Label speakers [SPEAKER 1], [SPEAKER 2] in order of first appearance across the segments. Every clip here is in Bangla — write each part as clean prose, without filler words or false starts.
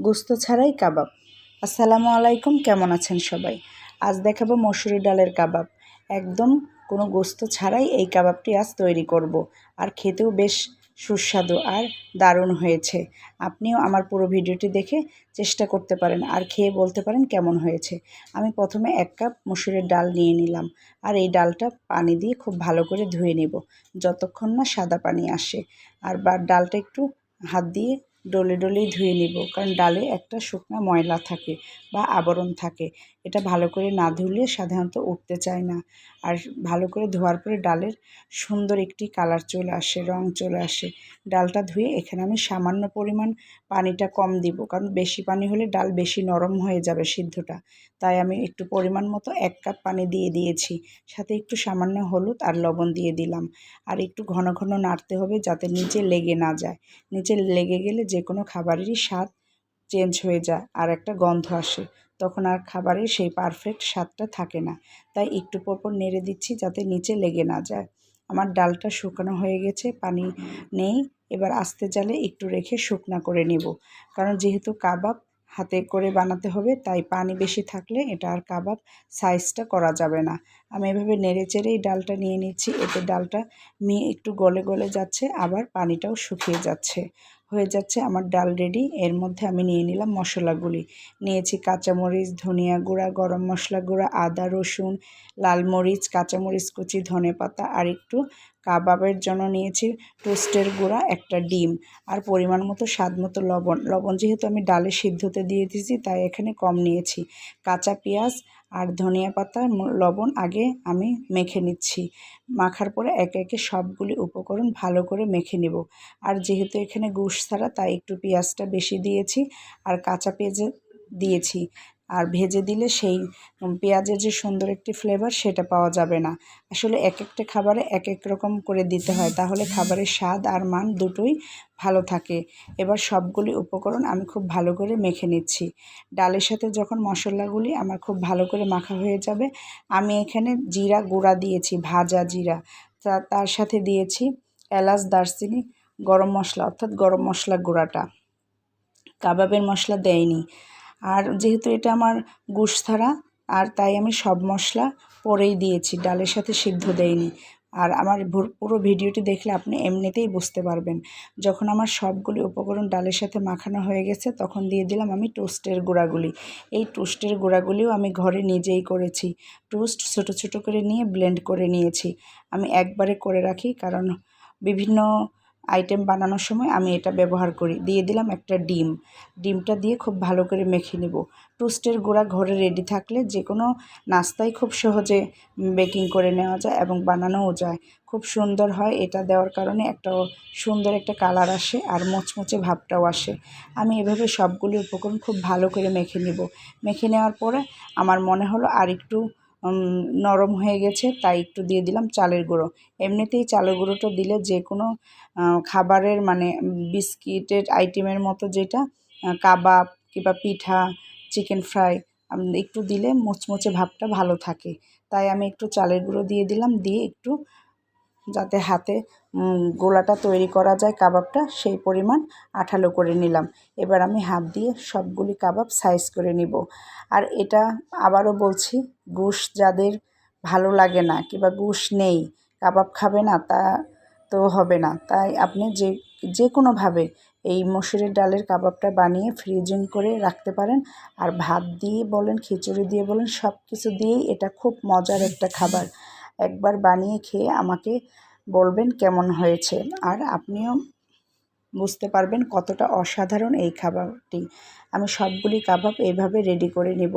[SPEAKER 1] গোস্ত ছাড়াই কাবাব। আসসালামু আলাইকুম, কেমন আছেন সবাই? আজ দেখাবো মসুরি ডালের কাবাব। একদম কোনো গোস্ত ছাড়াই এই কাবাবটি আজ তৈরি করব। আর খেতেও বেশ সুস্বাদু আর দারুণ হয়েছে। আপনিও আমার পুরো ভিডিওটি দেখে চেষ্টা করতে পারেন আর খেয়ে বলতে পারেন কেমন হয়েছে। আমি প্রথমে 1 কাপ মসুরের ডাল নিয়ে নিলাম আর এই ডালটা পানি দিয়ে খুব ভালো করে ধুয়ে নেব যতক্ষণ না সাদা পানি আসে। আর ডালটা একটু হাত দিয়ে ডলে ধুয়ে নেব, কারণ ডালে একটা শুকনো ময়লা থাকে বা আবরণ থাকে। এটা ভালো করে না ধুলে সাধারণত উঠতে চায় না। আর ভালো করে ধোয়ার পরে ডালের সুন্দর একটি কালার চলে আসে, রং চলে আসে। ডালটা ধুয়ে এখানে আমি সামান্য পরিমাণ পানিটা কম দিব, কারণ বেশি পানি হলে ডাল বেশি নরম হয়ে যাবে সিদ্ধটা। তাই আমি একটু পরিমাণ মতো 1 কাপ পানি দিয়ে দিয়েছি, সাথে একটু সামান্য হলুদ আর লবণ দিয়ে দিলাম। আর একটু ঘন ঘন নাড়তে হবে যাতে নিচে লেগে না যায়। নিচে লেগে গেলে যে কোনো খাবারেরই স্বাদ চেঞ্জ হয়ে যায় আর একটা গন্ধ আসে, তখন আর খাবারের সেই পারফেক্ট স্বাদটা থাকে না। তাই একটু পরপর নেড়ে দিচ্ছি যাতে নিচে লেগে না যায়। আমার ডালটা শুকনো হয়ে গেছে, পানি নেই। এবার আস্তে জালে একটু রেখে শুকনা করে নেব, কারণ যেহেতু কাবাব হাতে করে বানাতে হবে, তাই পানি বেশি থাকলে এটা আর কাবাব সাইজটা করা যাবে না। আমি এভাবে নেড়ে চেড়েই ডালটা নিয়ে নিচ্ছি, এতে ডালটা একটু গলে গলে যাচ্ছে, আবার পানিটাও শুকিয়ে যাচ্ছে। হয়ে যাচ্ছে আমার ডাল রেডি। এর মধ্যে আমি নিয়ে নিলাম মশলাগুলি। নিয়েছি কাঁচামরিচ, ধনিয়া গুঁড়া, গরম মশলা গুঁড়া, আদা, রসুন, লাল মরিচ, কাঁচামরিচ কুচি, ধনেপাতা আর একটু কাবাবের জন্য নিয়েছি টোস্টের গুঁড়া, একটা ডিম আর পরিমাণ মতো স্বাদ মতো লবণ যেহেতু আমি ডালে সিদ্ধতে দিয়ে দিয়েছি তাই এখানে কম নিয়েছি। কাঁচা পেঁয়াজ আর ধনিয়া পাতা, লবণ আগে আমি মেখে নিচ্ছি। মাখার পরে একে একে সবগুলি উপকরণ ভালো করে মেখে নেব। আর যেহেতু এখানে গোশত ছাড়া, তাই একটু পেঁয়াজটা বেশি দিয়েছি আর কাঁচা পেঁয়াজ দিয়েছি। আর ভেজে দিলে সেই পেঁয়াজের যে সুন্দর একটি ফ্লেভার সেটা পাওয়া যাবে না। আসলে এক একটা খাবারে এক এক রকম করে দিতে হয়, তাহলে খাবারের স্বাদ আর মান দুটোই ভালো থাকে। এবার সবগুলি উপকরণ আমি খুব ভালো করে মেখে নিচ্ছি। ডালের সাথে যখন মশলাগুলি আমার খুব ভালো করে মাখা হয়ে যাবে, আমি এখানে জিরা গুঁড়া দিয়েছি, ভাজা জিরা। তার সাথে দিয়েছি এলাচ, দারচিনি, গরম মশলা অর্থাৎ গরম মশলা গুঁড়াটা। কাবাবের মশলা দেয়নি। আর যেহেতু এটা আমার গোশত ছাড়া, আর তাই আমি সব মশলা পরেই দিয়েছি, ডালের সাথে সিদ্ধ দেইনি। আর আমার পুরো ভিডিওটি দেখলে আপনি এমনিতেই বুঝতে পারবেন। যখন আমার সবগুলি উপকরণ ডালের সাথে মাখানো হয়ে গেছে, তখন দিয়ে দিলাম আমি টোস্টের গুঁড়াগুলি। এই টোস্টের গুঁড়াগুলিও আমি ঘরে নিজেই করেছি। টোস্ট ছোটো ছোটো করে নিয়ে ব্লেন্ড করে নিয়েছি। আমি একবারে করে রাখি, কারণ বিভিন্ন আইটেম বানানোর সময় আমি এটা ব্যবহার করি। দিয়ে দিলাম একটা ডিমটা দিয়ে খুব ভালো করে মেখে নেব। টোস্টের গুঁড়া ঘরে রেডি থাকলে যে কোনো নাস্তায় খুব সহজে বেকিং করে নেওয়া যায় এবং বানানোও যায়। খুব সুন্দর হয়, এটা দেওয়ার কারণে একটা সুন্দর একটা কালার আসে আর মুচমুচে ভাবটাও আসে। আমি এভাবে সবগুলি উপকরণ খুব ভালো করে মেখে নেব। মেখে নেওয়ার পরে আমার মনে হলো আর একটু নরম হয়ে গেছে, তাই একটু দিয়ে দিলাম চালের গুঁড়ো। এমনিতেই চালের গুঁড়োটা দিলে যে কোনো খাবারের মানে বিস্কিটের আইটেমের মতো, যেটা কাবাব কিংবা পিঠা, চিকেন ফ্রাই একটু দিলে মুচমুচে ভাবটা ভালো থাকে। তাই আমি একটু চালের গুঁড়ো দিয়ে দিলাম, দিয়ে একটু যাতে হাতে গোলাটা তৈরি করা যায় কাবাবটা, সেই পরিমাণ আঠালো করে নিলাম। এবার আমি হাত দিয়ে সবগুলি কাবাব সাইজ করে নিব। আর এটা আবারও বলছি, গোশত যাদের ভালো লাগে না কিংবা গোশত নেই, কাবাব খাবে না, তা তো হবে না। তাই আপনি যে কোনোভাবে এই মসুরের ডালের কাবাবটা বানিয়ে ফ্রিজিং করে রাখতে পারেন। আর ভাত দিয়ে বলেন, খিচুড়ি দিয়ে বলেন, সব কিছু দিয়েই এটা খুব মজার একটা খাবার। একবার বানিয়ে খেয়ে আমাকে বলবেন কেমন হয়েছে, আর আপনিও বুঝতে পারবেন কতটা অসাধারণ এই খাবারটি। আমি সবগুলি কাবাব এইভাবে রেডি করে নেব।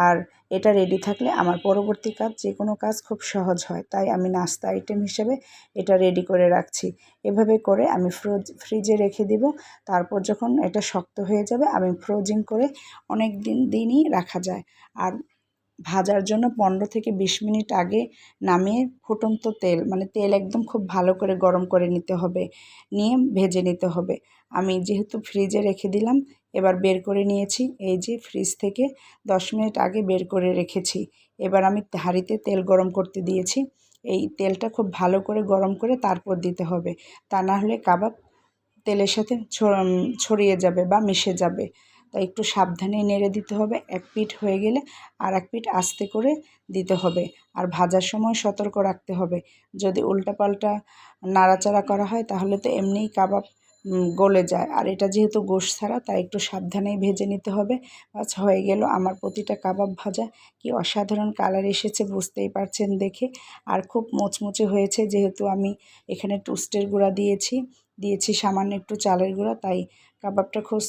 [SPEAKER 1] আর এটা রেডি থাকলে আমার পরবর্তী কাজ, যে কোনো কাজ খুব সহজ হয়। তাই আমি নাস্তা আইটেম হিসেবে এটা রেডি করে রাখছি। এভাবে করে আমি ফ্রিজে রেখে দেব। তারপর যখন এটা শক্ত হয়ে যাবে, আমি ফ্রোজিং করে অনেক দিনই রাখা যায়। আর ভাজার জন্য 15 থেকে 20 মিনিট আগে নামিয়ে ফুটন্ত তেল, মানে তেল একদম খুব ভালো করে গরম করে নিতে হবে, নিয়ে ভেজে নিতে হবে। আমি যেহেতু ফ্রিজে রেখে দিলাম, এবার বের করে নিয়েছি। এই যে ফ্রিজ থেকে 10 মিনিট আগে বের করে রেখেছি। এবার আমি হাঁড়িতে তেল গরম করতে দিয়েছি। এই তেলটা খুব ভালো করে গরম করে তারপর দিতে হবে, তা না হলে কাবাব তেলের সাথে ছড়িয়ে যাবে বা মিশে যাবে। তাই একটু সাবধানে নেড়ে দিতে হবে। এক পিঠ হয়ে গেলে আর এক পিঠ আস্তে করে দিতে হবে। আর ভাজার সময় সতর্ক রাখতে হবে, যদি উল্টাপাল্টা নাড়াচাড়া করা হয় তাহলে তো এমনিই কাবাব গলে যায়। আর এটা যেহেতু গোশত ছাড়া, তাই একটু সাবধানেই ভেজে নিতে হবে। আচ্ছা, হয়ে গেল আমার প্রতিটা কাবাব ভাজা। কি অসাধারণ কালার এসেছে বুঝতেই পারছেন দেখে। আর খুব মুচমুচে হয়েছে, যেহেতু আমি এখানে টোস্টের গুঁড়া দিয়েছি সামান্য একটু চালের গুঁড়া, তাই কাবাবটা খুব